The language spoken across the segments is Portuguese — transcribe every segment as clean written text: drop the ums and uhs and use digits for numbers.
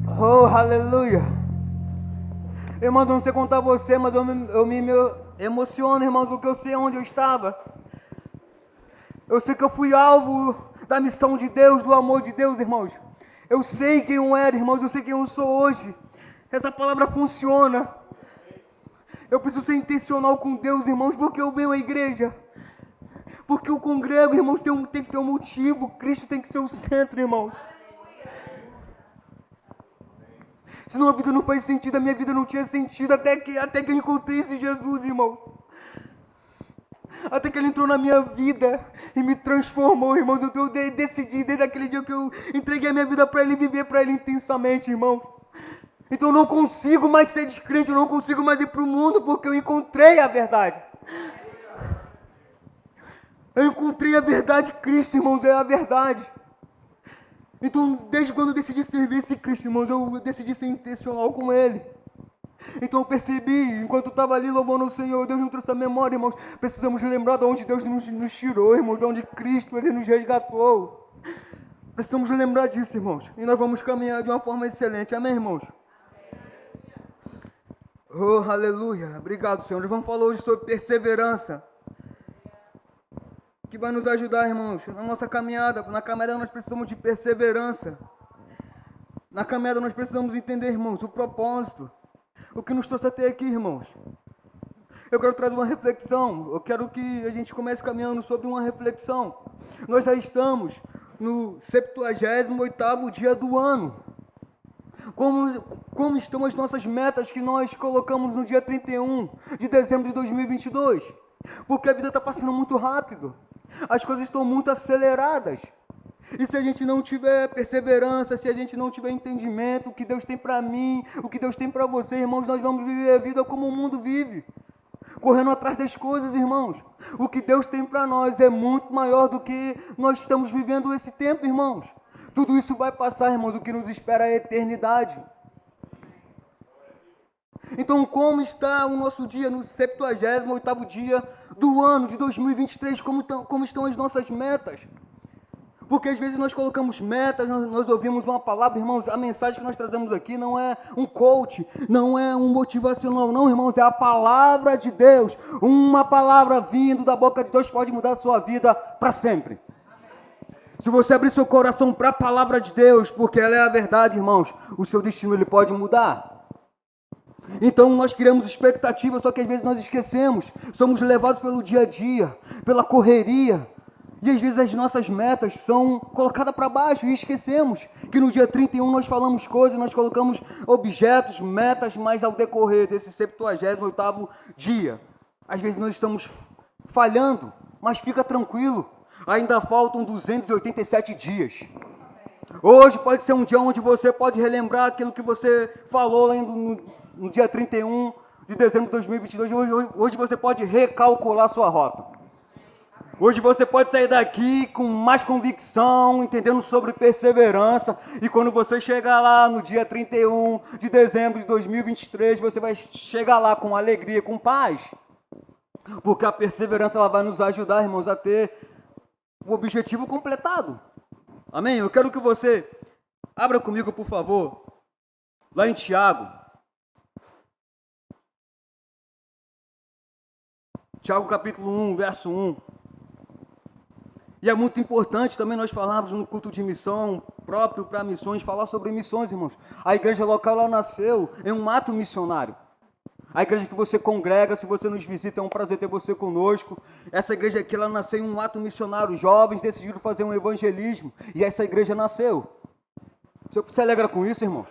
Oh, aleluia. Irmão, eu não sei contar você, mas eu me emociono, irmãos, porque eu sei onde eu estava. Eu sei que eu fui alvo da missão de Deus, do amor de Deus, irmãos. Eu sei quem eu era, irmãos, eu sei quem eu sou hoje. Essa palavra funciona. Eu preciso ser intencional com Deus, irmãos, porque eu venho à igreja. Porque eu congrego, irmãos, tem que ter um motivo. Cristo tem que ser o centro, irmãos. Senão a vida não faz sentido, a minha vida não tinha sentido até que eu encontrei esse Jesus, irmão. Até que ele entrou na minha vida e me transformou, irmãos. Eu decidi desde aquele dia que eu entreguei a minha vida para ele, viver para ele intensamente, irmão. Então eu não consigo mais ser descrente, eu não consigo mais ir para o mundo, porque eu encontrei a verdade. Eu encontrei a verdade, Cristo, irmãos, é a verdade. Então, desde quando eu decidi servir esse Cristo, irmãos, eu decidi ser intencional com Ele. Então eu percebi, enquanto eu estava ali louvando o Senhor, Deus nos trouxe a memória, irmãos. Precisamos lembrar de onde Deus nos tirou, irmãos, de onde Cristo Ele nos resgatou. Precisamos lembrar disso, irmãos. E nós vamos caminhar de uma forma excelente. Amém, irmãos? Oh, aleluia. Obrigado, Senhor. Nós vamos falar hoje sobre perseverança, que vai nos ajudar, irmãos, na nossa caminhada. Na caminhada nós precisamos de perseverança. Na caminhada nós precisamos entender, irmãos, o propósito. O que nos trouxe até aqui, irmãos. Eu quero trazer uma reflexão. Eu quero que a gente comece caminhando sobre uma reflexão. Nós já estamos no 78º dia do ano. Como estão as nossas metas que nós colocamos no dia 31 de dezembro de 2022? Porque a vida está passando muito rápido. As coisas estão muito aceleradas. E se a gente não tiver perseverança, se a gente não tiver entendimento, o que Deus tem para mim, o que Deus tem para você, irmãos, nós vamos viver a vida como o mundo vive. Correndo atrás das coisas, irmãos. O que Deus tem para nós é muito maior do que nós estamos vivendo esse tempo, irmãos. Tudo isso vai passar, irmãos, o que nos espera é a eternidade. Então, como está o nosso dia no 78º dia do ano de 2023? Como estão as nossas metas? Porque às vezes nós colocamos metas, nós ouvimos uma palavra, irmãos, a mensagem que nós trazemos aqui não é um coach, não é um motivacional, não, irmãos, é a palavra de Deus. Uma palavra vindo da boca de Deus pode mudar a sua vida para sempre. Se você abrir seu coração para a palavra de Deus, porque ela é a verdade, irmãos, o seu destino ele pode mudar. Então nós criamos expectativas, só que às vezes nós esquecemos, somos levados pelo dia a dia, pela correria, e às vezes as nossas metas são colocadas para baixo e esquecemos que no dia 31 nós falamos coisas, nós colocamos objetos, metas, mas ao decorrer desse 78º dia, às vezes nós estamos falhando, mas fica tranquilo, ainda faltam 287 dias. Hoje pode ser um dia onde você pode relembrar aquilo que você falou lá no dia 31 de dezembro de 2022. Hoje você pode recalcular sua rota. Hoje você pode sair daqui com mais convicção, entendendo sobre perseverança. E quando você chegar lá no dia 31 de dezembro de 2023, você vai chegar lá com alegria, com paz. Porque a perseverança ela vai nos ajudar, irmãos, a ter o objetivo completado. Amém? Eu quero que você abra comigo, por favor, lá em Tiago. Tiago capítulo 1, verso 1. E é muito importante também nós falarmos no culto de missão, próprio para missões, falar sobre missões, irmãos. A igreja local ela nasceu em um ato missionário. A igreja que você congrega, se você nos visita, é um prazer ter você conosco. Essa igreja aqui, ela nasceu em um ato missionário. Jovens decidiram fazer um evangelismo e essa igreja nasceu. Você se alegra com isso, irmãos?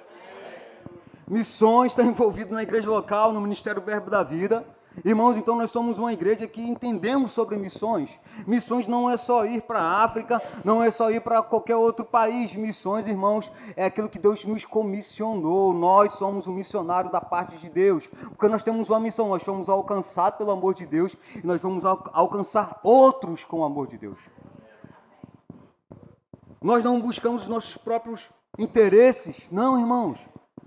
Missões está envolvido na igreja local, no Ministério Verbo da Vida. Irmãos, então nós somos uma igreja que entendemos sobre missões. Missões não é só ir para a África, não é só ir para qualquer outro país. Missões, irmãos, é aquilo que Deus nos comissionou. Nós somos um missionário da parte de Deus, porque nós temos uma missão, nós fomos alcançados pelo amor de Deus e nós vamos alcançar outros com o amor de Deus. Nós não buscamos os nossos próprios interesses, não, irmãos.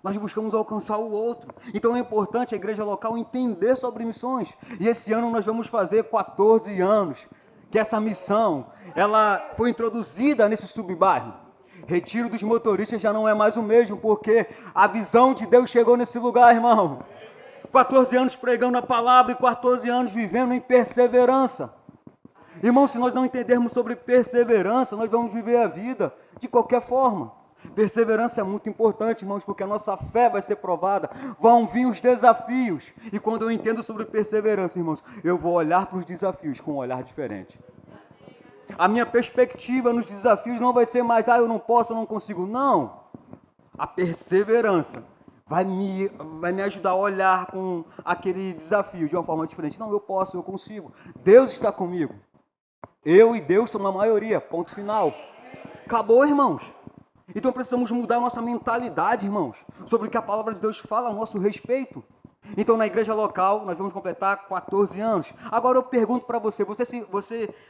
Nós buscamos alcançar o outro. Então é importante a igreja local entender sobre missões. E esse ano nós vamos fazer 14 anos que essa missão ela foi introduzida nesse subbairro. Retiro dos motoristas já não é mais o mesmo, porque a visão de Deus chegou nesse lugar, irmão. 14 anos pregando a palavra e 14 anos vivendo em perseverança. Irmão, se nós não entendermos sobre perseverança, nós vamos viver a vida de qualquer forma. Perseverança é muito importante, irmãos, porque a nossa fé vai ser provada. Vão vir os desafios. E quando eu entendo sobre perseverança, irmãos, eu vou olhar para os desafios com um olhar diferente. A minha perspectiva nos desafios não vai ser mais, eu não posso, eu não consigo. Não. A perseverança vai me ajudar a olhar com aquele desafio de uma forma diferente. Não, eu posso, eu consigo. Deus está comigo. Eu e Deus somos a maioria. Ponto final. Acabou, irmãos. Então precisamos mudar a nossa mentalidade, irmãos, sobre o que a palavra de Deus fala a nosso respeito. Então, na igreja local, nós vamos completar 14 anos. Agora eu pergunto para você,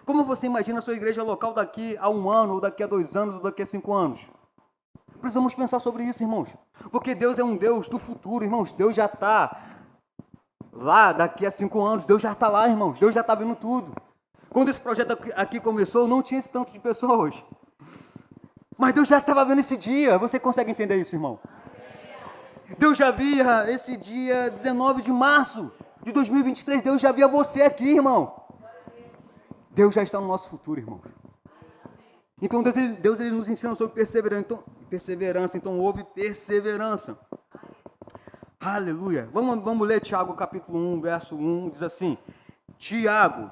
como você imagina a sua igreja local daqui a 1 ano, ou daqui a 2 anos, ou daqui a 5 anos? Precisamos pensar sobre isso, irmãos. Porque Deus é um Deus do futuro, irmãos. Deus já está lá daqui a 5 anos. Deus já está lá, irmãos. Deus já está vendo tudo. Quando esse projeto aqui começou, não tinha esse tanto de pessoas. Mas Deus já estava vendo esse dia. Você consegue entender isso, irmão? Deus já via esse dia 19 de março de 2023. Deus já via você aqui, irmão. Deus já está no nosso futuro, irmão. Então Deus ele nos ensina sobre perseverança. Então houve perseverança. Aleluia. Vamos ler Tiago capítulo 1, verso 1. Diz assim: Tiago,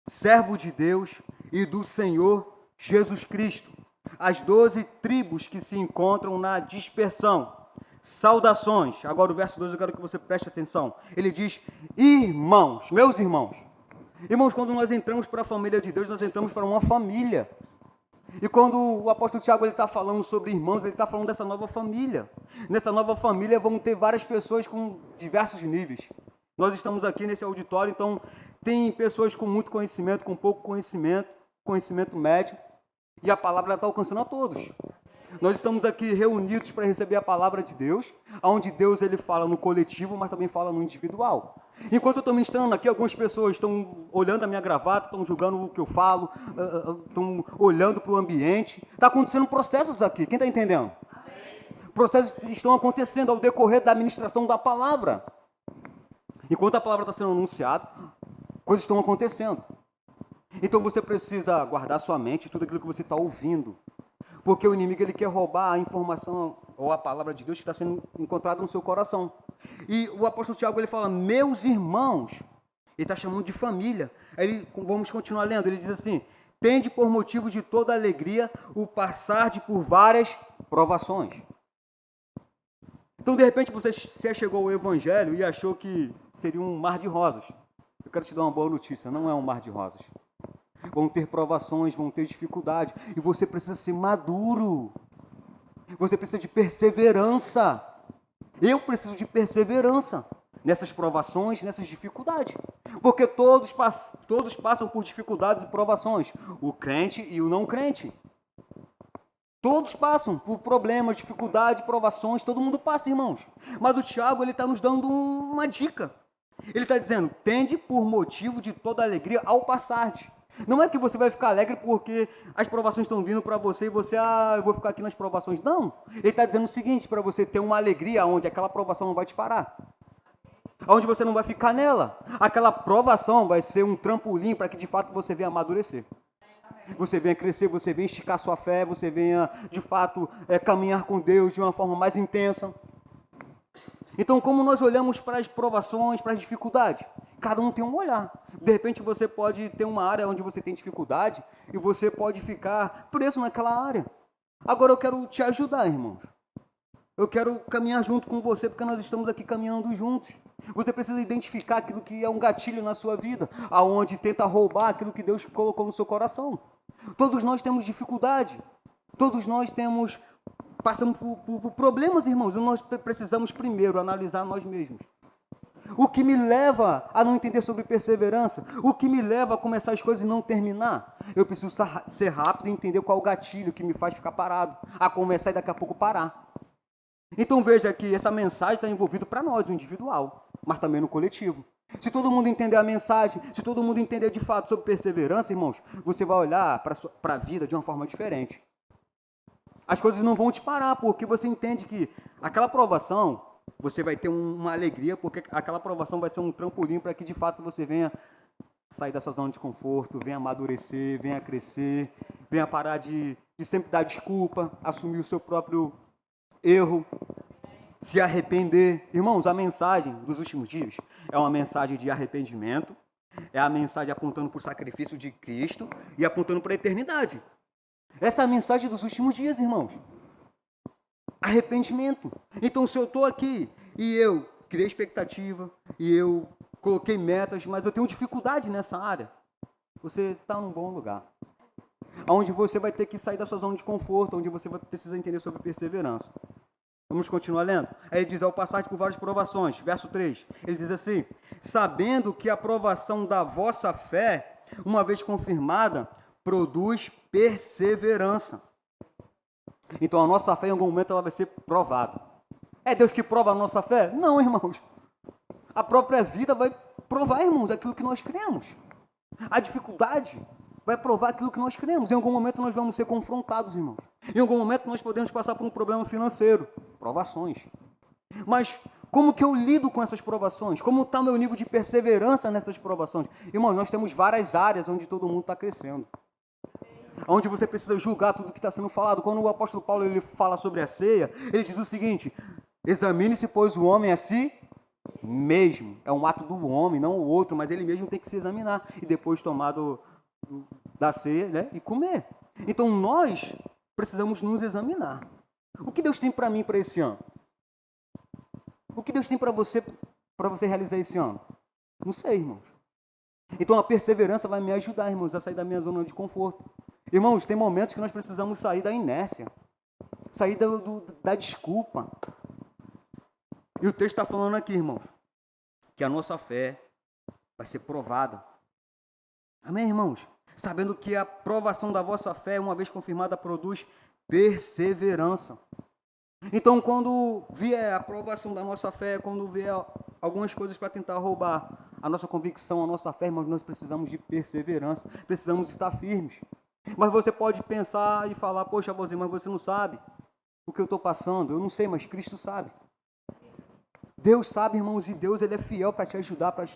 servo de Deus e do Senhor Jesus Cristo, as 12 tribos que se encontram na dispersão, saudações. Agora o verso 2 eu quero que você preste atenção. Ele diz: irmãos, meus irmãos. Irmãos, quando nós entramos para a família de Deus, nós entramos para uma família. E quando o apóstolo Tiago está falando sobre irmãos, ele está falando dessa nova família. Nessa nova família vão ter várias pessoas com diversos níveis. Nós estamos aqui nesse auditório, então tem pessoas com muito conhecimento, com pouco conhecimento, conhecimento médio. E a palavra está alcançando a todos. Nós estamos aqui reunidos para receber a palavra de Deus, onde Deus ele fala no coletivo, mas também fala no individual. Enquanto eu estou ministrando aqui, algumas pessoas estão olhando a minha gravata, estão julgando o que eu falo, estão olhando para o ambiente. Está acontecendo processos aqui, quem está entendendo? Amém. Processos estão acontecendo ao decorrer da ministração da palavra. Enquanto a palavra está sendo anunciada, coisas estão acontecendo. Então você precisa guardar sua mente tudo aquilo que você está ouvindo. Porque o inimigo ele quer roubar a informação ou a palavra de Deus que está sendo encontrada no seu coração. E o apóstolo Tiago ele fala, meus irmãos, ele está chamando de família. Aí vamos continuar lendo, ele diz assim, tende por motivo de toda alegria o passar por várias provações. Então de repente você se chegou ao evangelho e achou que seria um mar de rosas. Eu quero te dar uma boa notícia, não é um mar de rosas. Vão ter provações, vão ter dificuldade. E você precisa ser maduro. Você precisa de perseverança. Eu preciso de perseverança nessas provações, nessas dificuldades. Porque todos passam por dificuldades e provações. O crente e o não crente. Todos passam por problemas, dificuldades, provações. Todo mundo passa, irmãos. Mas o Tiago ele está nos dando uma dica. Ele está dizendo, tende por motivo de toda alegria ao passar. Não é que você vai ficar alegre porque as provações estão vindo para você e você, eu vou ficar aqui nas provações. Não. Ele está dizendo o seguinte, para você ter uma alegria onde aquela provação não vai te parar. Onde você não vai ficar nela. Aquela provação vai ser um trampolim para que de fato você venha amadurecer. Você venha crescer, você venha esticar sua fé, você venha de fato caminhar com Deus de uma forma mais intensa. Então, como nós olhamos para as provações, para as dificuldades? Cada um tem um olhar. De repente, você pode ter uma área onde você tem dificuldade e você pode ficar preso naquela área. Agora, eu quero te ajudar, irmãos. Eu quero caminhar junto com você, porque nós estamos aqui caminhando juntos. Você precisa identificar aquilo que é um gatilho na sua vida, aonde tenta roubar aquilo que Deus colocou no seu coração. Todos nós temos dificuldade. Todos nós passamos por problemas, irmãos, e nós precisamos primeiro analisar nós mesmos. O que me leva a não entender sobre perseverança? O que me leva a começar as coisas e não terminar? Eu preciso ser rápido e entender qual é o gatilho que me faz ficar parado, a começar e daqui a pouco parar. Então veja que essa mensagem está envolvida para nós, no individual, mas também no coletivo. Se todo mundo entender a mensagem, se todo mundo entender de fato sobre perseverança, irmãos, você vai olhar para a vida de uma forma diferente. As coisas não vão te parar, porque você entende que aquela provação, você vai ter uma alegria, porque aquela provação vai ser um trampolim para que de fato você venha sair da sua zona de conforto, venha amadurecer, venha crescer, venha parar de sempre dar desculpa, assumir o seu próprio erro, se arrepender. Irmãos, a mensagem dos últimos dias é uma mensagem de arrependimento, é a mensagem apontando para o sacrifício de Cristo e apontando para a eternidade. Essa é a mensagem dos últimos dias, irmãos. Arrependimento. Então, se eu estou aqui e eu criei expectativa, e eu coloquei metas, mas eu tenho dificuldade nessa área, você está num bom lugar. Onde você vai ter que sair da sua zona de conforto, onde você vai precisar entender sobre perseverança. Vamos continuar lendo? Aí ele diz, ao passar por várias provações, verso 3, ele diz assim, sabendo que a provação da vossa fé, uma vez confirmada, produz perseverança. Então a nossa fé em algum momento ela vai ser provada. É Deus que prova a nossa fé? Não, irmãos. A própria vida vai provar, irmãos, aquilo que nós cremos. A dificuldade vai provar aquilo que nós cremos. Em algum momento nós vamos ser confrontados, irmãos. Em algum momento nós podemos passar por um problema financeiro. Provações. Mas como que eu lido com essas provações? Como está o meu nível de perseverança nessas provações? Irmãos, nós temos várias áreas onde todo mundo está crescendo. Onde você precisa julgar tudo que está sendo falado. Quando o apóstolo Paulo ele fala sobre a ceia, ele diz o seguinte, examine-se, pois, o homem a si mesmo. É um ato do homem, não o outro, mas ele mesmo tem que se examinar. E depois tomar da ceia, né, e comer. Então nós precisamos nos examinar. O que Deus tem para mim para esse ano? O que Deus tem para você realizar esse ano? Não sei, irmãos. Então a perseverança vai me ajudar, irmãos, a sair da minha zona de conforto. Irmãos, tem momentos que nós precisamos sair da inércia, sair da desculpa. E o texto está falando aqui, irmãos, que a nossa fé vai ser provada. Amém, irmãos? Sabendo que a provação da vossa fé, uma vez confirmada, produz perseverança. Então, quando vier a provação da nossa fé, quando vier algumas coisas para tentar roubar a nossa convicção, a nossa fé, irmãos, nós precisamos de perseverança, precisamos estar firmes. Mas você pode pensar e falar, poxa, Valzinho, mas você não sabe o que eu estou passando. Eu não sei, mas Cristo sabe. Deus sabe, irmãos, e Deus ele é fiel para te ajudar, para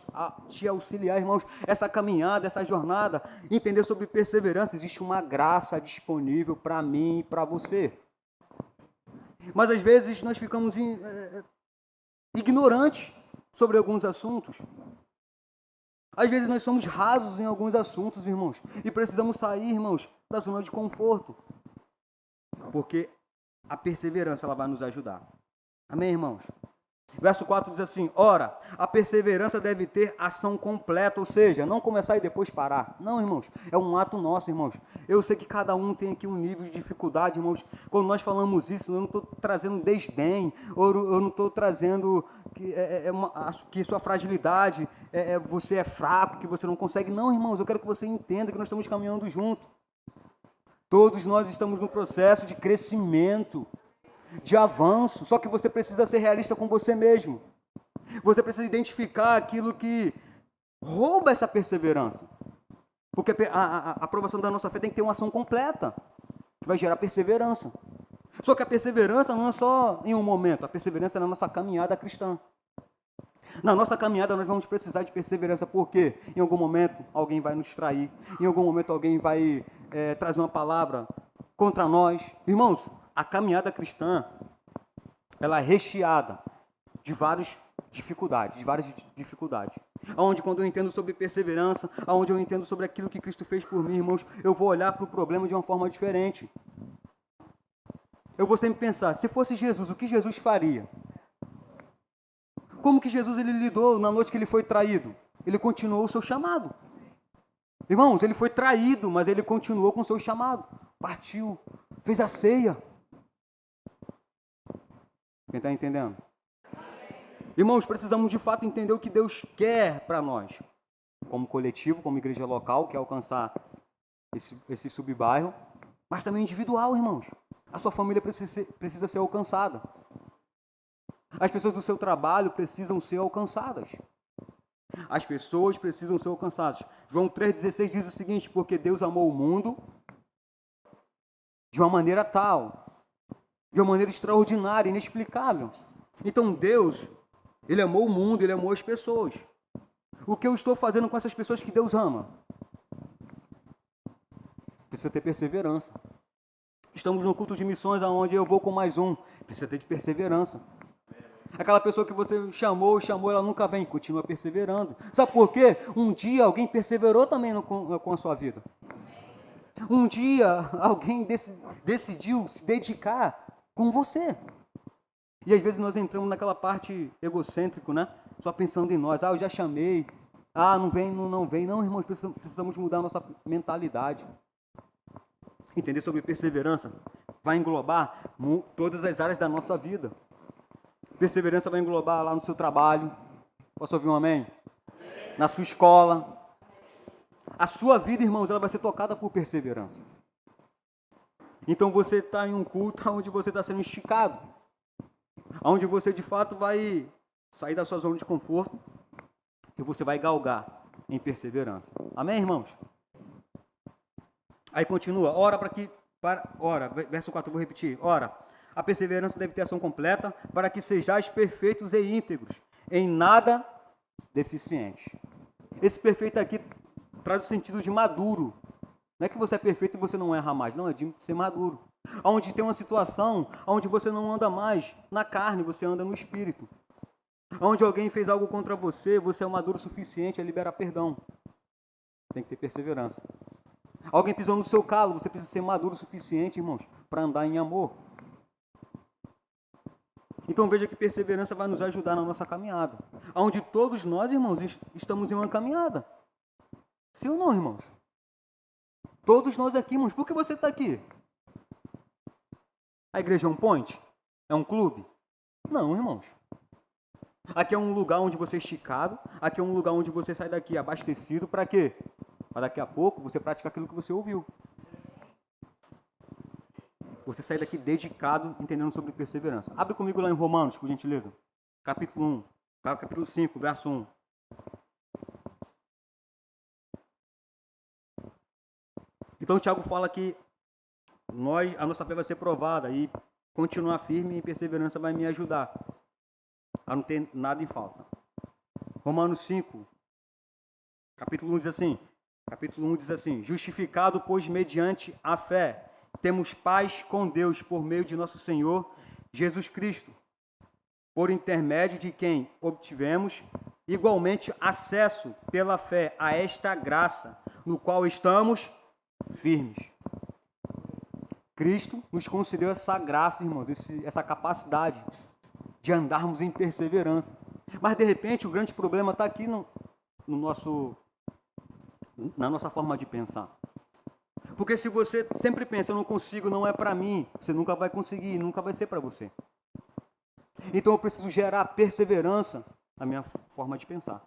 te auxiliar, irmãos. Essa caminhada, essa jornada, entender sobre perseverança. Existe uma graça disponível para mim e para você. Mas às vezes nós ficamos ignorantes sobre alguns assuntos. Às vezes nós somos rasos em alguns assuntos, irmãos. E precisamos sair, irmãos, da zona de conforto. Porque a perseverança ela vai nos ajudar. Amém, irmãos? Verso 4 diz assim, ora, a perseverança deve ter ação completa, ou seja, não começar e depois parar. Não, irmãos, é um ato nosso, irmãos. Eu sei que cada um tem aqui um nível de dificuldade, irmãos. Quando nós falamos isso, eu não estou trazendo desdém, ou eu não estou trazendo que sua fragilidade, você é fraco, que você não consegue. Não, irmãos, eu quero que você entenda que nós estamos caminhando juntos. Todos nós estamos no processo de crescimento, de avanço, só que você precisa ser realista com você mesmo. Você precisa identificar aquilo que rouba essa perseverança. Porque a aprovação da nossa fé tem que ter uma ação completa, que vai gerar perseverança. Só que a perseverança não é só em um momento, a perseverança é na nossa caminhada cristã. Na nossa caminhada nós vamos precisar de perseverança, porque em algum momento alguém vai nos trair, em algum momento alguém vai trazer uma palavra contra nós. Irmãos, a caminhada cristã, ela é recheada de várias dificuldades, Onde quando eu entendo sobre perseverança, onde eu entendo sobre aquilo que Cristo fez por mim, irmãos, eu vou olhar para o problema de uma forma diferente. Eu vou sempre pensar, se fosse Jesus, o que Jesus faria? Como que Jesus ele lidou na noite que ele foi traído? Ele continuou o seu chamado. Irmãos, ele foi traído, mas ele continuou com o seu chamado. Partiu, fez a ceia. Quem está entendendo? Irmãos, precisamos de fato entender o que Deus quer para nós. Como coletivo, como igreja local, que é alcançar esse subbairro. Mas também individual, irmãos. A sua família precisa ser alcançada. As pessoas do seu trabalho precisam ser alcançadas. As pessoas precisam ser alcançadas. João 3,16 diz o seguinte, porque Deus amou o mundo de uma maneira tal de uma maneira extraordinária, inexplicável. Então Deus, Ele amou o mundo, Ele amou as pessoas. O que eu estou fazendo com essas pessoas que Deus ama? Precisa ter perseverança. Estamos no culto de missões, onde eu vou com mais um. Precisa ter de perseverança. Aquela pessoa que você chamou, ela nunca vem, continua perseverando. Sabe por quê? Um dia alguém perseverou também com a sua vida. Um dia alguém decidiu se dedicar com você. E às vezes nós entramos naquela parte egocêntrica, né? Só pensando em nós. Eu já chamei. Não vem, não vem. Não, irmãos, precisamos mudar a nossa mentalidade. Entender sobre perseverança vai englobar todas as áreas da nossa vida. Perseverança vai englobar lá no seu trabalho. Posso ouvir um amém? Na sua escola. A sua vida, irmãos, ela vai ser tocada por perseverança. Então você está em um culto onde você está sendo esticado. Onde você, de fato, vai sair da sua zona de conforto e você vai galgar em perseverança. Amém, irmãos? Aí continua, verso 4, eu vou repetir. Ora, a perseverança deve ter ação completa para que sejais perfeitos e íntegros, em nada deficientes. Esse perfeito aqui traz o sentido de maduro. Não é que você é perfeito e você não erra mais, não, é de ser maduro. Onde tem uma situação onde você não anda mais na carne, você anda no espírito. Onde alguém fez algo contra você, você é maduro o suficiente a liberar perdão. Tem que ter perseverança. Alguém pisou no seu calo, você precisa ser maduro o suficiente, irmãos, para andar em amor. Então veja que perseverança vai nos ajudar na nossa caminhada. Onde todos nós, irmãos, estamos em uma caminhada. Sim ou não, irmãos? Todos nós aqui, irmãos. Por que você está aqui? A igreja é um point? É um clube? Não, irmãos. Aqui é um lugar onde você é esticado. Aqui é um lugar onde você sai daqui abastecido. Para quê? Para daqui a pouco você praticar aquilo que você ouviu. Você sair daqui dedicado, entendendo sobre perseverança. Abre comigo lá em Romanos, por gentileza. Capítulo 5, verso 1. Então, Tiago fala que a nossa fé vai ser provada e continuar firme e perseverança vai me ajudar a não ter nada em falta. Romanos 5, capítulo 1 diz assim, justificado, pois, mediante a fé, temos paz com Deus por meio de nosso Senhor Jesus Cristo, por intermédio de quem obtivemos igualmente acesso pela fé a esta graça, no qual estamos firmes. Cristo nos concedeu essa graça, irmãos, essa capacidade de andarmos em perseverança. Mas, de repente, o grande problema está aqui na nossa forma de pensar. Porque se você sempre pensa, eu não consigo, não é para mim, você nunca vai conseguir, nunca vai ser para você. Então eu preciso gerar perseverança na minha forma de pensar.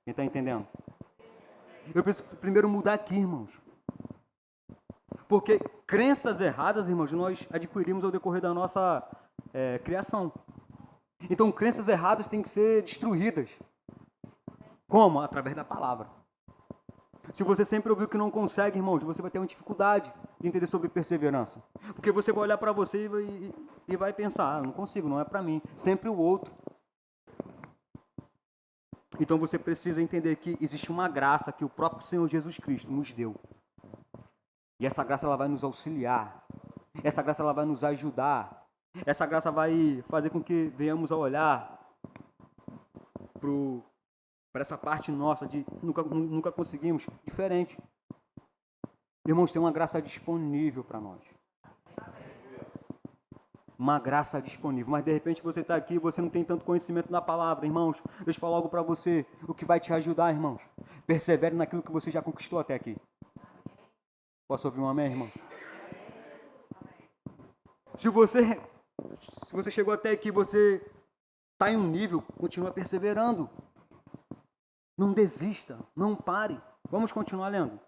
Quem está entendendo? Eu preciso primeiro mudar aqui, irmãos. Porque crenças erradas, irmãos, nós adquirimos ao decorrer da nossa criação. Então crenças erradas têm que ser destruídas. Como? Através da palavra. Se você sempre ouviu que não consegue, irmãos, você vai ter uma dificuldade de entender sobre perseverança. Porque você vai olhar para você e vai pensar, não consigo, não é para mim. Sempre o outro. Então você precisa entender que existe uma graça que o próprio Senhor Jesus Cristo nos deu. E essa graça ela vai nos auxiliar. Essa graça ela vai nos ajudar. Essa graça vai fazer com que venhamos a olhar para essa parte nossa de nunca conseguimos, diferente. Irmãos, tem uma graça disponível para nós. Uma graça disponível. Mas de repente você está aqui e você não tem tanto conhecimento da palavra. Irmãos, deixa eu falar algo para você. O que vai te ajudar, irmãos? Persevere naquilo que você já conquistou até aqui. Posso ouvir um amém, irmão? Se você chegou até aqui, você está em um nível, continua perseverando. Não desista, não pare. Vamos continuar lendo.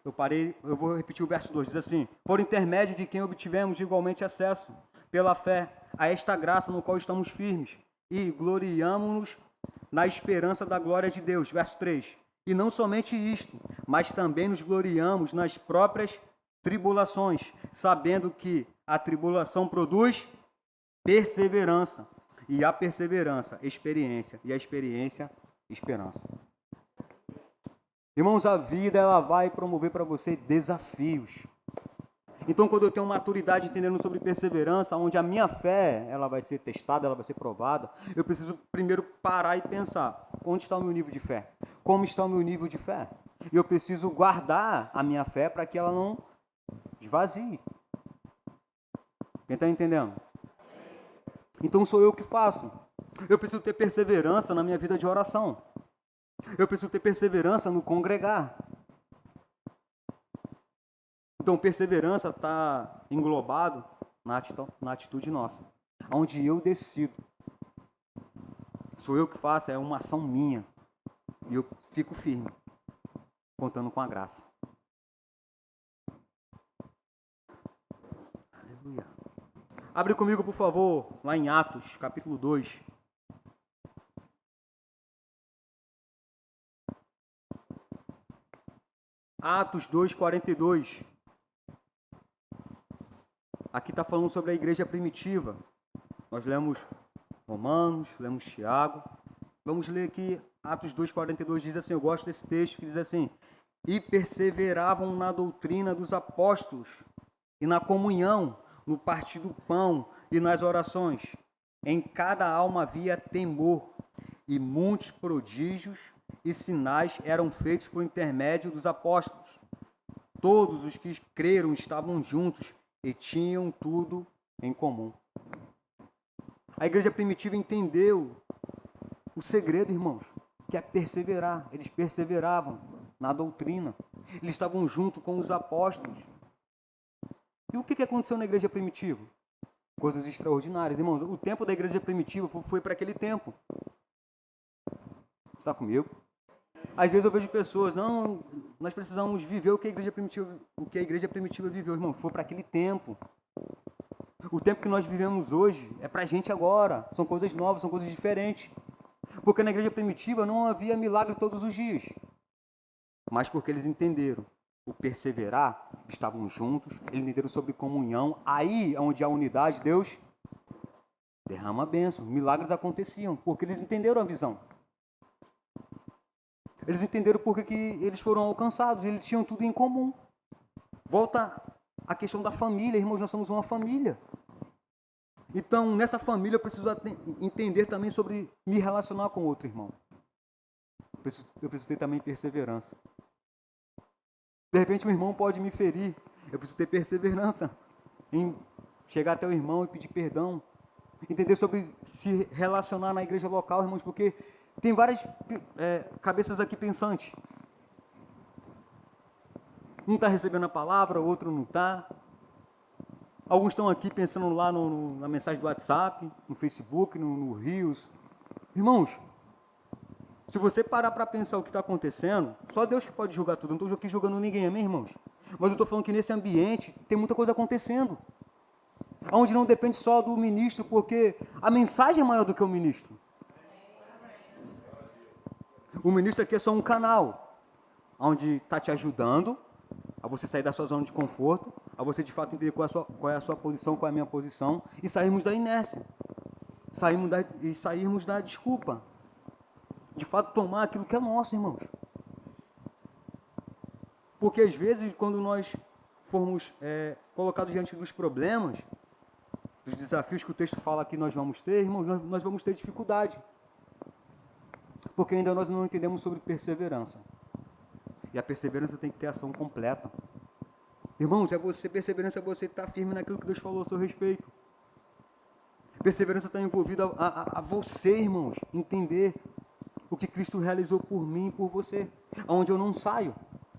Eu vou repetir o verso 2, diz assim, por intermédio de quem obtivemos igualmente acesso, pela fé, a esta graça no qual estamos firmes, e gloriamo-nos na esperança da glória de Deus. Verso 3, e não somente isto, mas também nos gloriamos nas próprias tribulações, sabendo que a tribulação produz perseverança, e a perseverança, experiência, e a experiência, esperança. Irmãos, a vida ela vai promover para você desafios. Então, quando eu tenho maturidade entendendo sobre perseverança, onde a minha fé ela vai ser testada, ela vai ser provada, eu preciso primeiro parar e pensar, onde está o meu nível de fé? Como está o meu nível de fé? E eu preciso guardar a minha fé para que ela não esvazie. Quem está entendendo? Então sou eu que faço. Eu preciso ter perseverança na minha vida de oração. Eu preciso ter perseverança no congregar. Então, perseverança está englobado na atitude nossa, onde eu decido. Sou eu que faço, é uma ação minha. E eu fico firme, contando com a graça. Aleluia. Abre comigo, por favor, lá em Atos, capítulo 2. Atos 2, 42. Aqui está falando sobre a igreja primitiva. Nós lemos Romanos, lemos Tiago. Vamos ler aqui Atos 2, 42, diz assim, eu gosto desse texto, que diz assim, e perseveravam na doutrina dos apóstolos, e na comunhão, no partir do pão e nas orações. Em cada alma havia temor, e muitos prodígios e sinais eram feitos por intermédio dos apóstolos. Todos os que creram estavam juntos, e tinham tudo em comum. A igreja primitiva entendeu o segredo, irmãos, que é perseverar. Eles perseveravam na doutrina. Eles estavam junto com os apóstolos. E o que aconteceu na igreja primitiva? Coisas extraordinárias. Irmãos, o tempo da igreja primitiva foi para aquele tempo. Está comigo? Às vezes eu vejo pessoas, não, nós precisamos viver o que a igreja primitiva viveu, irmão. Foi para aquele tempo. O tempo que nós vivemos hoje é para a gente agora. São coisas novas, são coisas diferentes. Porque na igreja primitiva não havia milagre todos os dias. Mas porque eles entenderam o perseverar, estavam juntos, eles entenderam sobre comunhão. Aí, onde há unidade, Deus derrama a bênção. Milagres aconteciam, porque eles entenderam a visão. Eles entenderam porque que eles foram alcançados, eles tinham tudo em comum. Volta a questão da família, irmãos, nós somos uma família. Então, nessa família, eu preciso entender também sobre me relacionar com outro irmão. Eu preciso ter também perseverança. De repente, um irmão pode me ferir. Eu preciso ter perseverança em chegar até o irmão e pedir perdão. Entender sobre se relacionar na igreja local, irmãos, porque tem várias cabeças aqui pensantes. Um está recebendo a palavra, o outro não está. Alguns estão aqui pensando lá na mensagem do WhatsApp, no Facebook, no Reels. Irmãos, se você parar para pensar o que está acontecendo, só Deus que pode julgar tudo. Eu não estou aqui julgando ninguém, amém, irmãos? Mas eu estou falando que nesse ambiente tem muita coisa acontecendo. Onde não depende só do ministro, porque a mensagem é maior do que o ministro. O ministro aqui é só um canal, onde está te ajudando a você sair da sua zona de conforto, a você de fato entender qual é a sua posição, qual é a minha posição, e sairmos da inércia, sairmos da desculpa. De fato, tomar aquilo que é nosso, irmãos. Porque às vezes, quando nós formos colocados diante dos problemas, dos desafios que o texto fala que nós vamos ter, irmãos, nós vamos ter dificuldade. Porque ainda nós não entendemos sobre perseverança. E a perseverança tem que ter ação completa. Irmãos, perseverança é você estar firme naquilo que Deus falou a seu respeito. Perseverança está envolvida a você, irmãos, entender o que Cristo realizou por mim e por você. Onde eu não saio.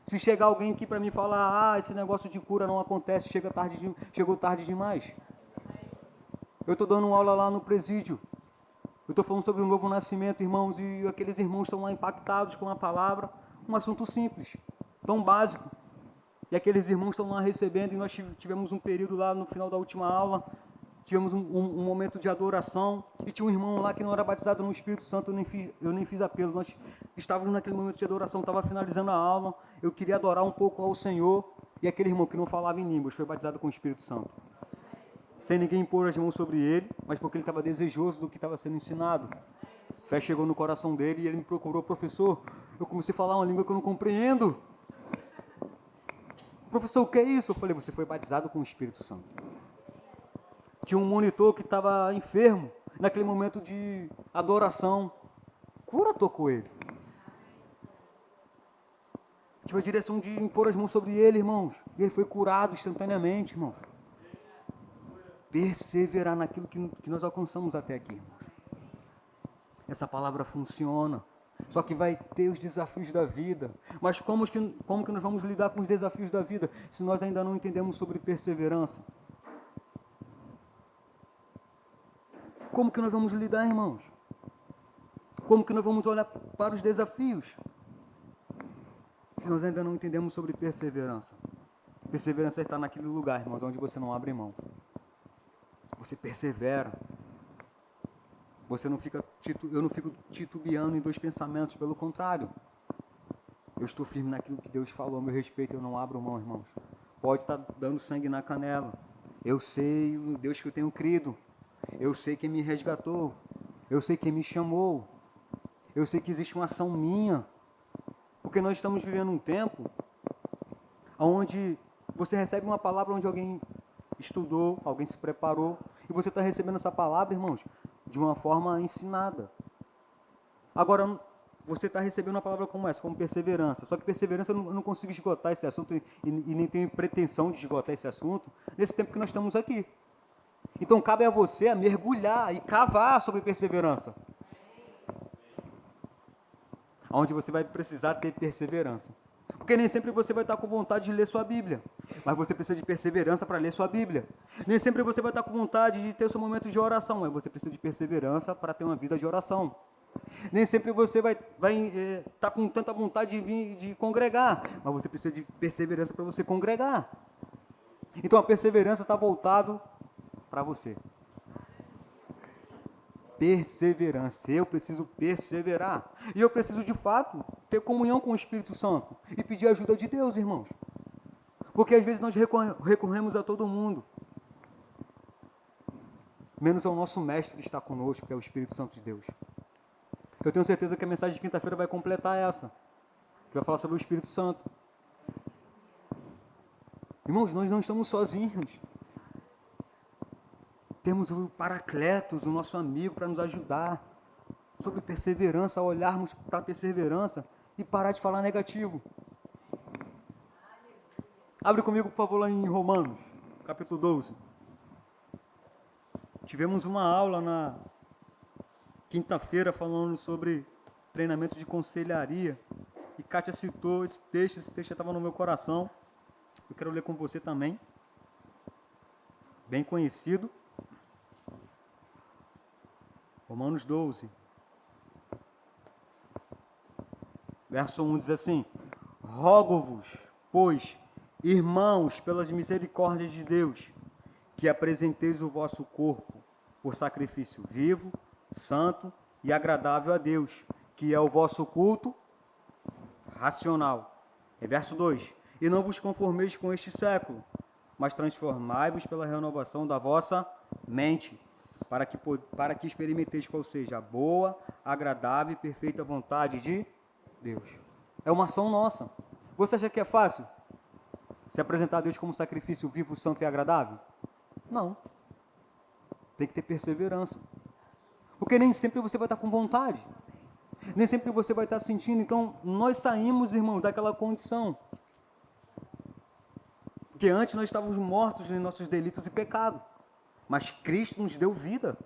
Se chegar alguém aqui para mim falar, esse negócio de cura não acontece, chegou tarde demais. Eu estou dando aula lá no presídio. Eu estou falando sobre o novo nascimento, irmãos, e aqueles irmãos estão lá impactados com a palavra, um assunto simples, tão básico. E aqueles irmãos estão lá recebendo, e nós tivemos um período lá no final da última aula, tivemos um momento de adoração, e tinha um irmão lá que não era batizado no Espírito Santo, eu nem fiz apelo. Nós estávamos naquele momento de adoração, estava finalizando a aula, eu queria adorar um pouco ao Senhor, E aquele irmão que não falava em línguas foi batizado com o Espírito Santo. Sem ninguém impor as mãos sobre ele, mas porque ele estava desejoso do que estava sendo ensinado. Fé chegou no coração dele e ele me procurou: professor, eu comecei a falar uma língua que eu não compreendo. Professor, o que é isso? Eu falei: você foi batizado com o Espírito Santo. Tinha um monitor que estava enfermo, naquele momento de adoração. Cura tocou ele. Tive a direção de impor as mãos sobre ele, irmãos. E ele foi curado instantaneamente, irmãos. Perseverar naquilo que nós alcançamos até aqui, irmãos. Essa palavra funciona. Só que vai ter os desafios da vida. Mas como que nós vamos lidar com os desafios da vida se nós ainda não entendemos sobre perseverança? Como que nós vamos lidar, irmãos? Como que nós vamos olhar para os desafios se nós ainda não entendemos sobre perseverança? Perseverança está naquele lugar, irmãos, onde você não abre mão. Você persevera. Eu não fico titubeando em dois pensamentos, pelo contrário. Eu estou firme naquilo que Deus falou a meu respeito, eu não abro mão, irmãos. Pode estar dando sangue na canela. Eu sei o Deus que eu tenho crido. Eu sei quem me resgatou. Eu sei quem me chamou. Eu sei que existe uma ação minha. Porque nós estamos vivendo um tempo onde você recebe uma palavra onde alguém estudou, alguém se preparou, e você está recebendo essa palavra, irmãos, de uma forma ensinada. Agora, você está recebendo uma palavra como essa, como perseverança. Só que perseverança eu não consigo esgotar esse assunto e nem tenho pretensão de esgotar esse assunto nesse tempo que nós estamos aqui. Então, cabe a você a mergulhar e cavar sobre perseverança. Onde você vai precisar ter perseverança. Porque nem sempre você vai estar com vontade de ler sua Bíblia, mas você precisa de perseverança para ler sua Bíblia. Nem sempre você vai estar com vontade de ter seu momento de oração, mas você precisa de perseverança para ter uma vida de oração. Nem sempre você vai estar com tanta vontade de vir de congregar, mas você precisa de perseverança para você congregar. Então a perseverança está voltado para você. Perseverança, eu preciso perseverar. E eu preciso, de fato, ter comunhão com o Espírito Santo e pedir ajuda de Deus, irmãos. Porque às vezes nós recorremos a todo mundo, menos ao nosso mestre que está conosco, que é o Espírito Santo de Deus. Eu tenho certeza que a mensagem de quinta-feira vai completar essa, que vai falar sobre o Espírito Santo. Irmãos, nós não estamos sozinhos. Temos o Paracletos, o nosso amigo, para nos ajudar sobre perseverança, olharmos para a perseverança e parar de falar negativo. Abre comigo, por favor, lá em Romanos, capítulo 12. Tivemos uma aula na quinta-feira falando sobre treinamento de conselharia. E Kátia citou esse texto estava no meu coração. Eu quero ler com você também. Bem conhecido. Romanos 12, verso 1 diz assim: rogo-vos, pois, irmãos, pelas misericórdias de Deus, que apresenteis o vosso corpo por sacrifício vivo, santo e agradável a Deus, que é o vosso culto racional. Verso 2: e não vos conformeis com este século, mas transformai-vos pela renovação da vossa mente, para que experimenteis qual seja a boa, agradável e perfeita vontade de Deus. É uma ação nossa. Você acha que é fácil se apresentar a Deus como sacrifício vivo, santo e agradável? Não. Tem que ter perseverança. Porque nem sempre você vai estar com vontade. Nem sempre você vai estar sentindo. Então, nós saímos, irmãos, daquela condição. Porque antes nós estávamos mortos em nossos delitos e pecados. Mas Cristo nos deu vida.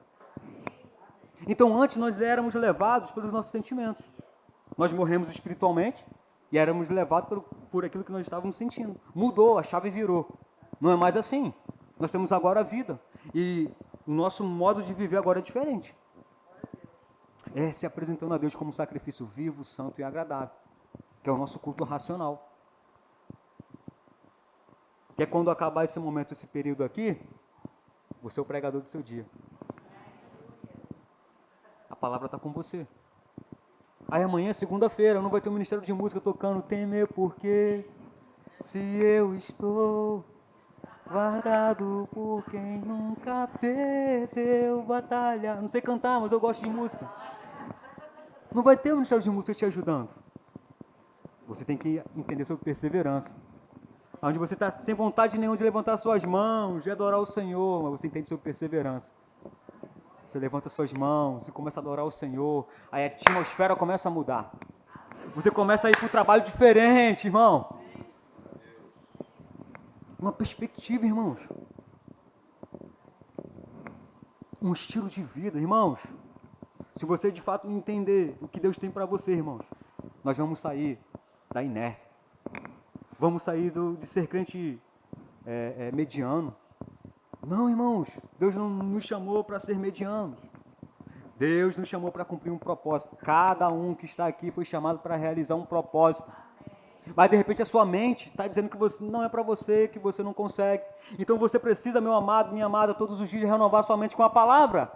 Então antes nós éramos levados pelos nossos sentimentos. Nós morremos espiritualmente e éramos levados por aquilo que nós estávamos sentindo. Mudou, a chave virou. Não é mais assim. Nós temos agora a vida. E o nosso modo de viver agora é diferente. É se apresentando a Deus como sacrifício vivo, santo e agradável. Que é o nosso culto racional. Que é quando acabar esse momento, esse período aqui, você é o pregador do seu dia. A palavra está com você. Aí amanhã, segunda-feira, não vai ter um ministério de música tocando Temer porque Se eu estou guardado por quem nunca perdeu batalha. Não sei cantar, mas eu gosto de música. Não vai ter um ministério de música te ajudando. Você tem que entender sobre perseverança. Onde você está sem vontade nenhuma de levantar suas mãos, de adorar o Senhor, mas você entende sobre perseverança. Você levanta suas mãos e começa a adorar o Senhor, aí a atmosfera começa a mudar. Você começa a ir para um trabalho diferente, irmão. Uma perspectiva, irmãos. Um estilo de vida, irmãos. Se você de fato entender o que Deus tem para você, irmãos, nós vamos sair da inércia. Vamos sair de ser crente mediano. Não, irmãos, Deus não nos chamou para ser medianos. Deus nos chamou para cumprir um propósito. Cada um que está aqui foi chamado para realizar um propósito. Mas de repente a sua mente está dizendo que você não é para você, que você não consegue. Então você precisa, meu amado, minha amada, todos os dias renovar sua mente com a palavra.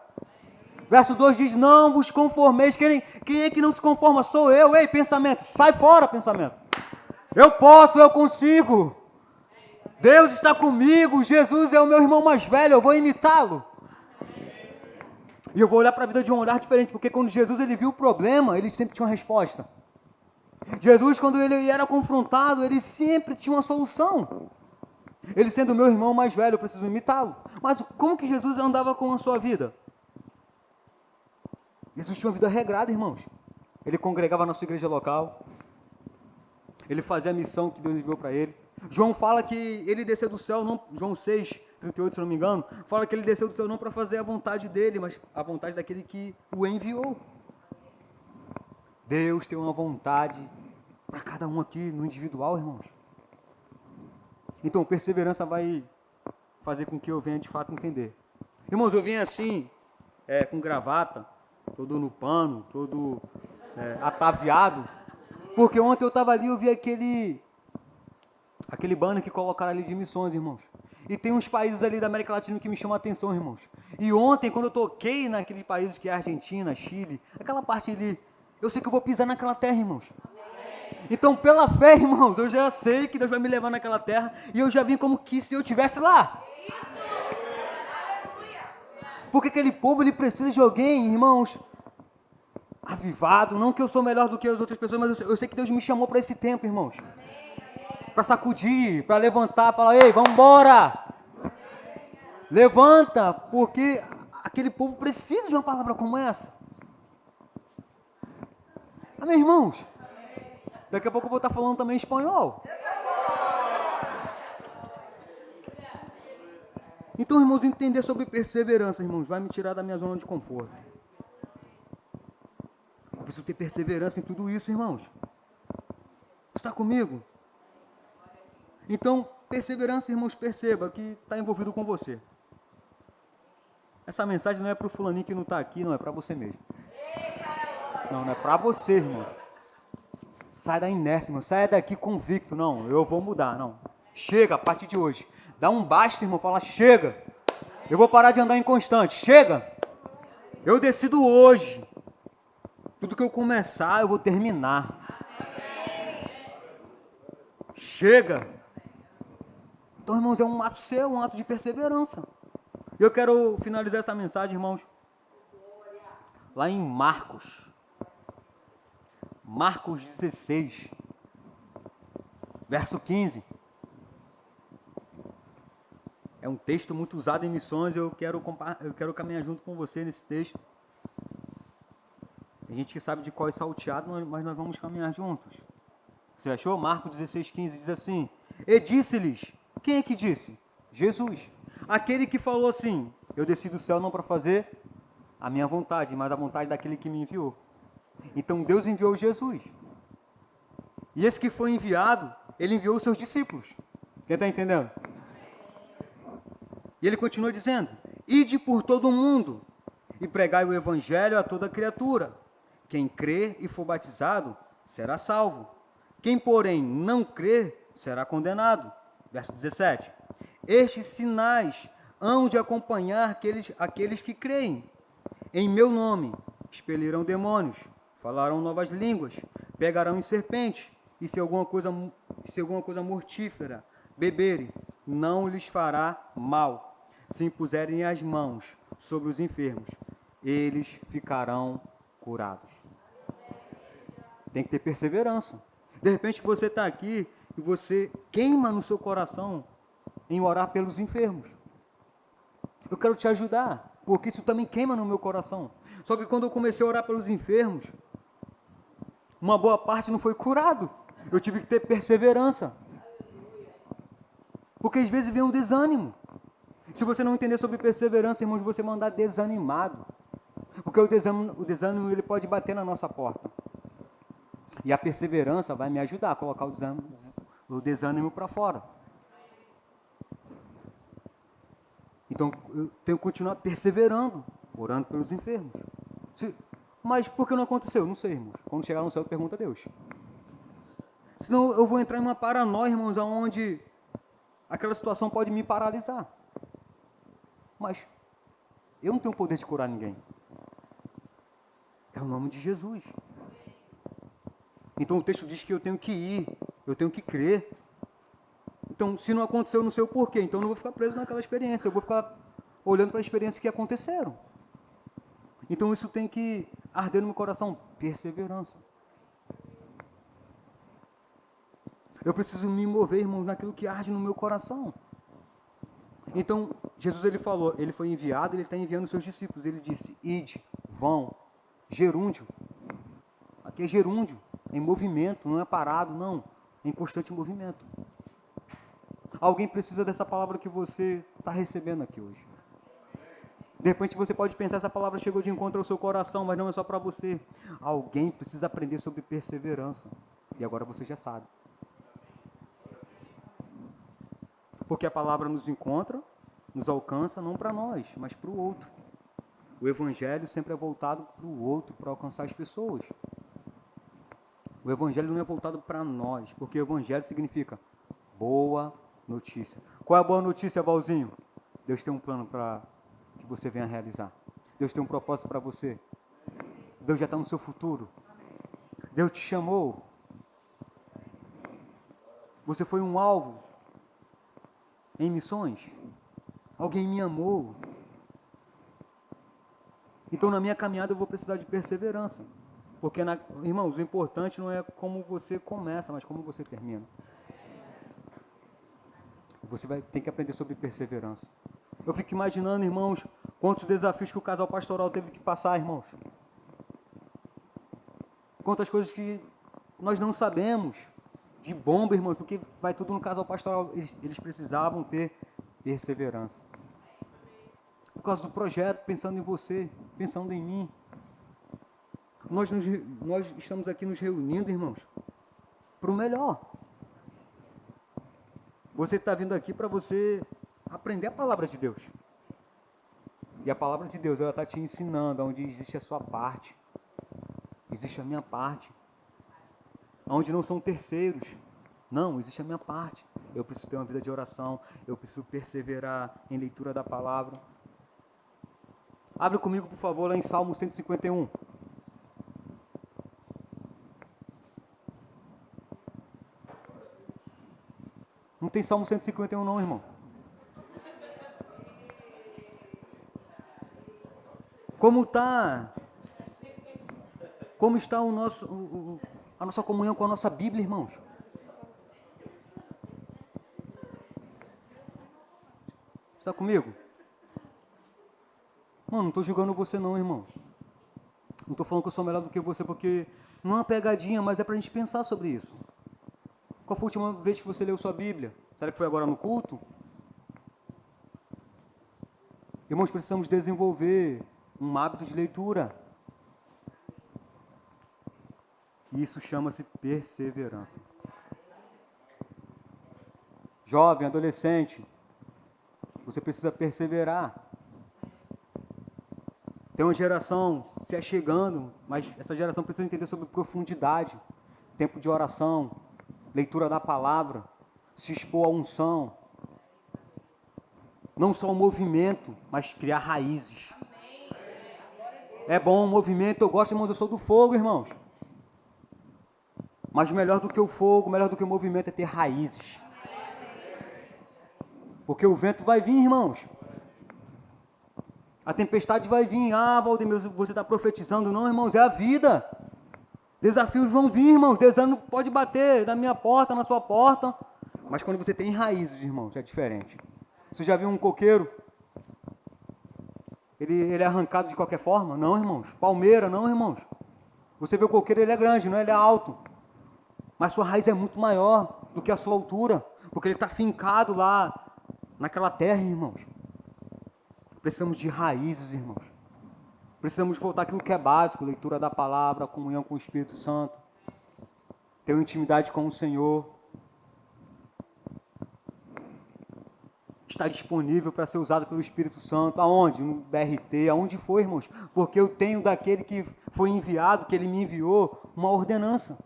Verso 2 diz, não vos conformeis. Quem é que não se conforma? Sou eu. Ei, pensamento, sai fora, pensamento. Eu posso, eu consigo. Deus está comigo, Jesus é o meu irmão mais velho, eu vou imitá-lo. E eu vou olhar para a vida de um olhar diferente, porque quando Jesus ele viu o problema, ele sempre tinha uma resposta. Jesus, quando ele era confrontado, ele sempre tinha uma solução. Ele sendo o meu irmão mais velho, eu preciso imitá-lo. Mas como que Jesus andava com a sua vida? Jesus tinha uma vida regrada, irmãos. Ele congregava na sua igreja local. Ele fazia a missão que Deus enviou para ele. João fala que ele desceu do céu, não, João 6, 38, se não me engano, fala que ele desceu do céu não para fazer a vontade dele, mas a vontade daquele que o enviou. Deus tem uma vontade para cada um aqui, no individual, irmãos. Então, perseverança vai fazer com que eu venha de fato entender. Irmãos, eu vim assim, com gravata, todo no pano, todo ataviado, porque ontem eu estava ali e eu vi aquele banner que colocaram ali de missões, irmãos. E tem uns países ali da América Latina que me chamam a atenção, irmãos. E ontem, quando eu toquei naqueles países que é Argentina, Chile, aquela parte ali, eu sei que eu vou pisar naquela terra, irmãos. Então, pela fé, irmãos, eu já sei que Deus vai me levar naquela terra e eu já vim como que se eu estivesse lá. Porque aquele povo, ele precisa de alguém, irmãos, avivado. Não que eu sou melhor do que as outras pessoas, mas eu sei que Deus me chamou para esse tempo, irmãos. Para sacudir, para levantar, falar, ei, vamos embora. Levanta, porque aquele povo precisa de uma palavra como essa. Amém, irmãos? Daqui a pouco eu vou estar falando também espanhol. Então, irmãos, entender sobre perseverança, irmãos, vai me tirar da minha zona de conforto. Eu preciso ter perseverança em tudo isso, irmãos. Está comigo? Então, perseverança, irmãos, perceba que está envolvido com você. Essa mensagem não é para o fulaninho que não está aqui, não, é para você mesmo. Não é para você, irmão. Sai da inércia, irmão. Sai daqui convicto. Não, eu vou mudar, não. Chega, a partir de hoje. Dá um basta, irmão. Fala, chega. Eu vou parar de andar inconstante. Chega. Eu decido hoje. Tudo que eu começar, eu vou terminar. Chega. Então, irmãos, é um ato seu, um ato de perseverança. Eu quero finalizar essa mensagem, irmãos, lá em Marcos. Marcos 16, verso 15. É um texto muito usado em missões, eu quero caminhar junto com você nesse texto. Tem gente que sabe de qual é salteado, mas nós vamos caminhar juntos. Você achou? Marcos 16, 15 diz assim: e disse-lhes, quem é que disse? Jesus. Aquele que falou assim, eu desci do céu não para fazer a minha vontade, mas a vontade daquele que me enviou. Então Deus enviou Jesus. E esse que foi enviado, ele enviou os seus discípulos. Quem está entendendo? E ele continua dizendo: ide por todo o mundo e pregai o evangelho a toda criatura. Quem crer e for batizado será salvo. Quem, porém, não crer será condenado. Verso 17. Estes sinais hão de acompanhar aqueles que creem. Em meu nome expelirão demônios, falarão novas línguas, pegarão em serpentes, e se alguma coisa se alguma coisa mortífera beberem, não lhes fará mal. Se impuserem as mãos sobre os enfermos, eles ficarão curados. Tem que ter perseverança. De repente você está aqui e você queima no seu coração em orar pelos enfermos. Eu quero te ajudar, porque isso também queima no meu coração. Só que quando eu comecei a orar pelos enfermos, uma boa parte não foi curado. Eu tive que ter perseverança. Porque às vezes vem um desânimo. Se você não entender sobre perseverança, irmãos, você vai andar desanimado. Porque o desânimo ele pode bater na nossa porta. E a perseverança vai me ajudar a colocar o desânimo para fora. Então, eu tenho que continuar perseverando, orando pelos enfermos. Mas por que não aconteceu? Não sei, irmãos. Quando chegar no céu, pergunta a Deus. Senão eu vou entrar em uma paranoia, irmãos, onde aquela situação pode me paralisar. Mas eu não tenho o poder de curar ninguém. É o nome de Jesus. Então o texto diz que eu tenho que ir, eu tenho que crer. Então, se não aconteceu, eu não sei o porquê. Então eu não vou ficar preso naquela experiência, eu vou ficar olhando para a experiência que aconteceram. Então isso tem que arder no meu coração, perseverança. Eu preciso me mover, irmãos, naquilo que arde no meu coração. Então, Jesus ele falou, ele foi enviado, ele está enviando os seus discípulos. Ele disse, ide, vão, gerúndio. Aqui é gerúndio, em movimento, não é parado, não. É em constante movimento. Alguém precisa dessa palavra que você está recebendo aqui hoje. De repente você pode pensar, essa palavra chegou de encontro ao seu coração, mas não é só para você. Alguém precisa aprender sobre perseverança. E agora você já sabe. Porque a palavra nos encontra, nos alcança, não para nós, mas para o outro. O evangelho sempre é voltado para o outro, para alcançar as pessoas. O evangelho não é voltado para nós, porque o evangelho significa boa notícia. Qual é a boa notícia, Valzinho? Deus tem um plano para que você venha realizar. Deus tem um propósito para você. Deus já está no seu futuro. Deus te chamou. Você foi um alvo em missões. Alguém me amou. Então, na minha caminhada, eu vou precisar de perseverança. Porque, irmãos, o importante não é como você começa, mas como você termina. Você vai ter que aprender sobre perseverança. Eu fico imaginando, irmãos, quantos desafios que o casal pastoral teve que passar, irmãos. Quantas coisas que nós não sabemos. De bomba, irmãos, porque vai tudo no casal pastoral. Eles precisavam ter perseverança. Por causa do projeto, pensando em você, pensando em mim. Nós estamos aqui nos reunindo, irmãos, para o melhor. Você está vindo aqui para você aprender a palavra de Deus. E a palavra de Deus, ela está te ensinando onde existe a sua parte. Existe a minha parte. Onde não são terceiros. Não, existe a minha parte. Eu preciso ter uma vida de oração. Eu preciso perseverar em leitura da palavra. Abre comigo, por favor, lá em Salmo 151. Não tem Salmo 151 não, irmão. Como está a nossa comunhão com a nossa Bíblia, irmãos? Está comigo? Mano, não estou julgando você não, irmão. Não estou falando que eu sou melhor do que você, porque não é uma pegadinha, mas é para a gente pensar sobre isso. Qual foi a última vez que você leu sua Bíblia? Será que foi agora no culto? Irmãos, precisamos desenvolver um hábito de leitura. E isso chama-se perseverança. Jovem, adolescente, você precisa perseverar. Tem uma geração se achegando, mas essa geração precisa entender sobre profundidade, tempo de oração, leitura da palavra, se expor à unção. Não só o movimento, mas criar raízes. É bom o movimento, eu gosto, irmãos, eu sou do fogo, irmãos. Mas melhor do que o fogo, melhor do que o movimento é ter raízes. Porque o vento vai vir, irmãos. A tempestade vai vir. Ah, Valdemir, você está profetizando. Não, irmãos, é a vida. Desafios vão vir, irmãos. Desânimo pode bater na minha porta, na sua porta. Mas quando você tem raízes, irmãos, é diferente. Você já viu um coqueiro? Ele é arrancado de qualquer forma? Não, irmãos. Palmeira, não, irmãos. Você vê o coqueiro, ele é grande, não é? Ele é alto. Mas sua raiz é muito maior do que a sua altura. Porque ele está fincado lá, naquela terra, irmãos. Precisamos de raízes, irmãos. Precisamos voltar àquilo que é básico. Leitura da palavra, comunhão com o Espírito Santo. Ter uma intimidade com o Senhor. Está disponível para ser usado pelo Espírito Santo. Aonde? No BRT, aonde for, irmãos. Porque eu tenho daquele que foi enviado, que ele me enviou, uma ordenança.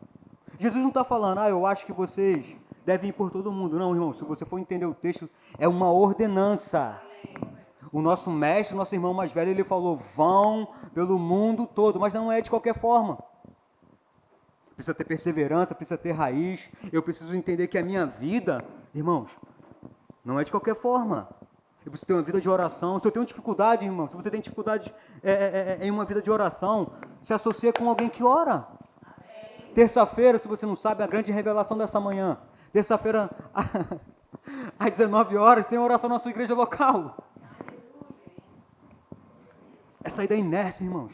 Jesus não está falando, eu acho que vocês devem ir por todo mundo. Não, irmão, se você for entender o texto, é uma ordenança. O nosso mestre, nosso irmão mais velho, ele falou, vão pelo mundo todo, mas não é de qualquer forma. Precisa ter perseverança, precisa ter raiz. Eu preciso entender que a minha vida, irmãos, não é de qualquer forma. Eu preciso ter uma vida de oração. Se eu tenho dificuldade, irmão, se você tem dificuldade em uma vida de oração, se associa com alguém que ora. Terça-feira, se você não sabe, a grande revelação dessa manhã. Terça-feira, às 19 horas, tem oração na sua igreja local. É sair da inércia, irmãos.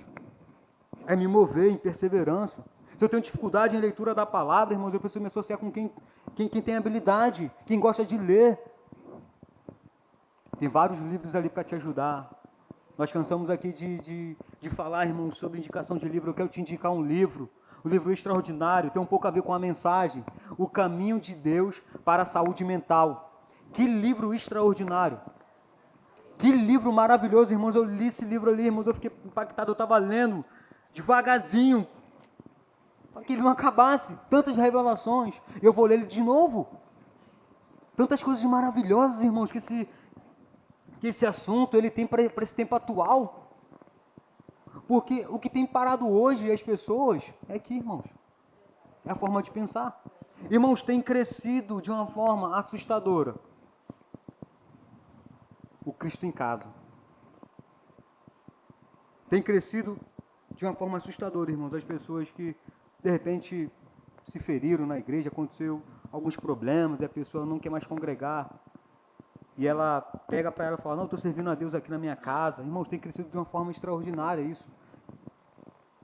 É me mover em perseverança. Se eu tenho dificuldade em leitura da palavra, irmãos, eu preciso me associar com quem tem habilidade, quem gosta de ler. Tem vários livros ali para te ajudar. Nós cansamos aqui de falar, irmãos, sobre indicação de livro. Eu quero te indicar um livro. O livro extraordinário, tem um pouco a ver com a mensagem. O caminho de Deus para a saúde mental. Que livro extraordinário. Que livro maravilhoso, irmãos. Eu li esse livro ali, irmãos, eu fiquei impactado. Eu estava lendo devagarzinho, para que ele não acabasse. Tantas revelações. Eu vou ler ele de novo. Tantas coisas maravilhosas, irmãos, que esse assunto ele tem para esse tempo atual. Porque o que tem parado hoje as pessoas é que, irmãos, é a forma de pensar. Irmãos, tem crescido de uma forma assustadora o Cristo em casa. Tem crescido de uma forma assustadora, irmãos, as pessoas que, de repente, se feriram na igreja, aconteceu alguns problemas e a pessoa não quer mais congregar. E ela pega para ela e fala, não, estou servindo a Deus aqui na minha casa. Irmãos, tem crescido de uma forma extraordinária isso.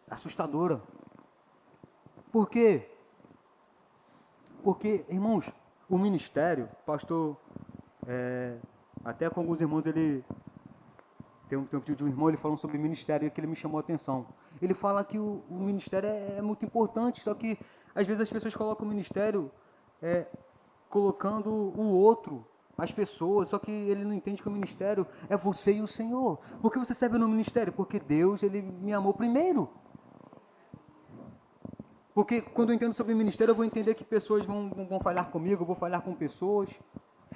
Assustadora. Por quê? Porque, irmãos, o ministério, pastor, até com alguns irmãos, ele tem um vídeo de um irmão, ele falando sobre ministério, que ele me chamou a atenção. Ele fala que o ministério é muito importante, só que às vezes as pessoas colocam o ministério colocando o outro, as pessoas, só que ele não entende que o ministério é você e o Senhor. Por que você serve no ministério? Porque Deus, ele me amou primeiro. Porque quando eu entendo sobre o ministério, eu vou entender que pessoas vão falhar comigo, eu vou falhar com pessoas.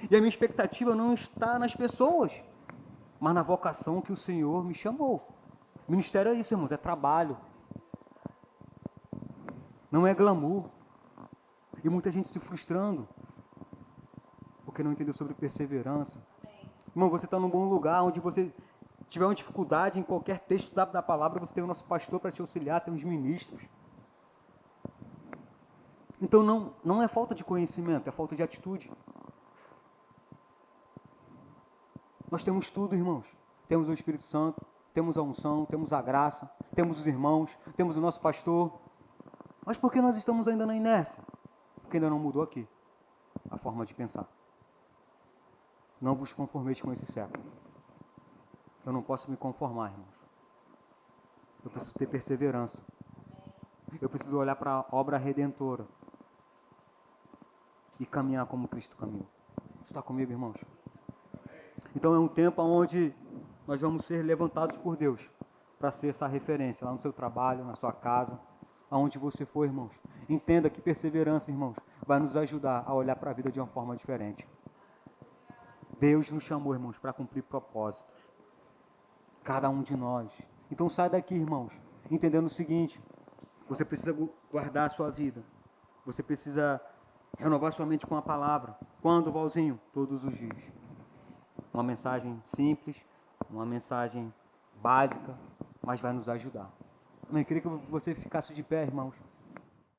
E a minha expectativa não está nas pessoas, mas na vocação que o Senhor me chamou. Ministério é isso, irmãos, é trabalho. Não é glamour. E muita gente se frustrando, porque não entendeu sobre perseverança. Irmão, você está num bom lugar, onde você tiver uma dificuldade em qualquer texto da palavra, você tem o nosso pastor para te auxiliar, tem os ministros. Então não é falta de conhecimento, é falta de atitude. Nós temos tudo, irmãos. Temos o Espírito Santo, temos a unção, temos a graça, temos os irmãos, temos o nosso pastor. Mas por que nós estamos ainda na inércia? Porque ainda não mudou aqui a forma de pensar. Não vos conformeis com esse século. Eu não posso me conformar, irmãos. Eu preciso ter perseverança. Eu preciso olhar para a obra redentora e caminhar como Cristo caminhou. Está comigo, irmãos? Então é um tempo onde nós vamos ser levantados por Deus para ser essa referência lá no seu trabalho, na sua casa, aonde você for, irmãos. Entenda que perseverança, irmãos, vai nos ajudar a olhar para a vida de uma forma diferente. Deus nos chamou, irmãos, para cumprir propósitos. Cada um de nós. Então sai daqui, irmãos, entendendo o seguinte: você precisa guardar a sua vida. Você precisa renovar sua mente com a palavra. Quando, Valzinho? Todos os dias. Uma mensagem simples, uma mensagem básica, mas vai nos ajudar. Eu queria que você ficasse de pé, irmãos.